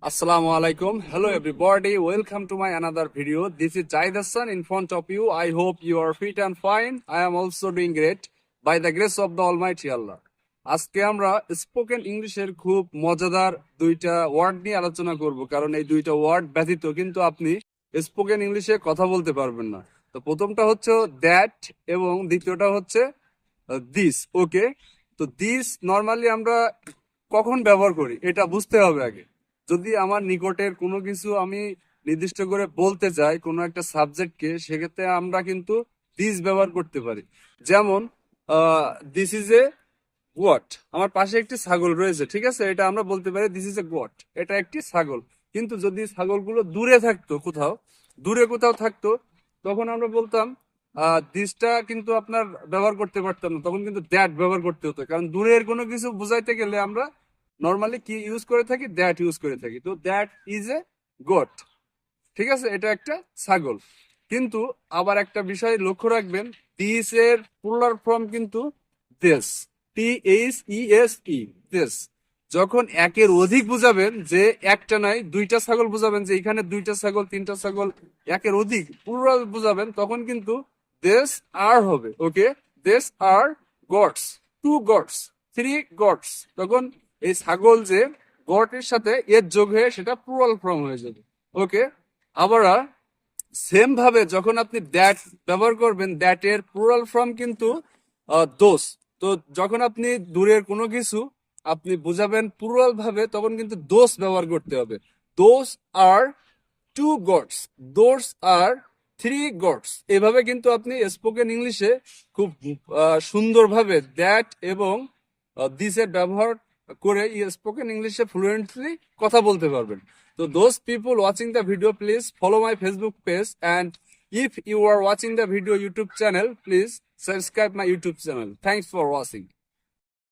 Assalamu alaikum. Hello everybody. Welcome to my another video. This is Jahid Hassan in front of you. I hope you are fit and fine. I am also doing great by the grace of the Almighty Allah. আজকে আমরা spoken ইংলিশের খুব মজাদার দুইটা word নিয়ে আলোচনা করব, কারণ এই দুইটা ওয়ার্ড ব্যতীত কিন্তু আপনি স্পোকেন ইংলিশে কথা বলতে পারবেন না। তো প্রথমটা হচ্ছে দ্যাট এবং দ্বিতীয়টা হচ্ছে দিস। ওকে, তো দিস নর্মালি আমরা কখন ব্যবহার করি এটা বুঝতে হবে আগে। যদি আমার নিকটের কোনো কিছু আমি নির্দিষ্ট করে বলতে চাই কোনো একটা সাবজেক্টকে, সেক্ষেত্রে আমরা কিন্তু দিস ব্যবহার করতে পারি। যেমন দিস ইজ এ গোয়াট, আমার পাশে একটি ছাগল রয়েছে, ঠিক আছে, এটা আমরা বলতে পারি দিস ইজ এ গোয়াট, এটা একটি ছাগল। কিন্তু যদি ছাগলগুলো দূরে থাকতো, দূরে কোথাও থাকতো, তখন আমরা বলতাম দিসটা কিন্তু আপনার ব্যবহার করতে পারতাম না, তখন কিন্তু দ্যাট ব্যবহার করতে হতো। কারণ দূরের কোনো কিছু বুঝাইতে গেলে আমরা নর্মালি কি ইউজ করে থাকি, দ্যাট ইউজ করে থাকি। তো দ্যাট ইজ এ গোট, ঠিক আছে, এটা একটা ছাগল। কিন্তু আবার একটা বিষয় লক্ষ্য রাখবেন, দিস এর প্লুরাল ফর্ম কিন্তু দিস, THESE, দিস। যখন একের অধিক বুঝাবেন, যে একটা নাই দুইটা ছাগল বুঝাবেন, যে এখানে দুইটা ছাগল তিনটা ছাগল, একের অধিক প্লুরাল বুঝাবেন, তখন কিন্তু দিস আর হবে। Okay, this are gods, 2 gods, 3 gods. তখন এই ছাগল যে গটের সাথে এর যোগ হয়ে সেটা প্লুরাল ফর্ম হয়ে যাবে। ওকে, আবার সেম ভাবে যখন আপনি দ্যাট ব্যবহার করবেন, দ্যাট এর প্লুরাল ফর্ম কিন্তু দোস। তো যখন আপনি দূরের কোনো কিছু আপনি বুঝাবেন প্লুরাল ভাবে, তখন কিন্তু দোস ব্যবহার করতে হবে। দোস আর 2 গডস, দোস আর 3 গডস। এভাবে কিন্তু আপনি স্পোকেন ইংলিশে খুব সুন্দরভাবে দ্যাট এবং দিসের ব্যবহার করে স্পোকেন ইংলিশে ফ্লুয়েন্টলি কথা বলতে পারবেন। So those people watching the video, please follow my Facebook page, and if you are watching the video YouTube channel, please subscribe my YouTube channel. Thanks for watching.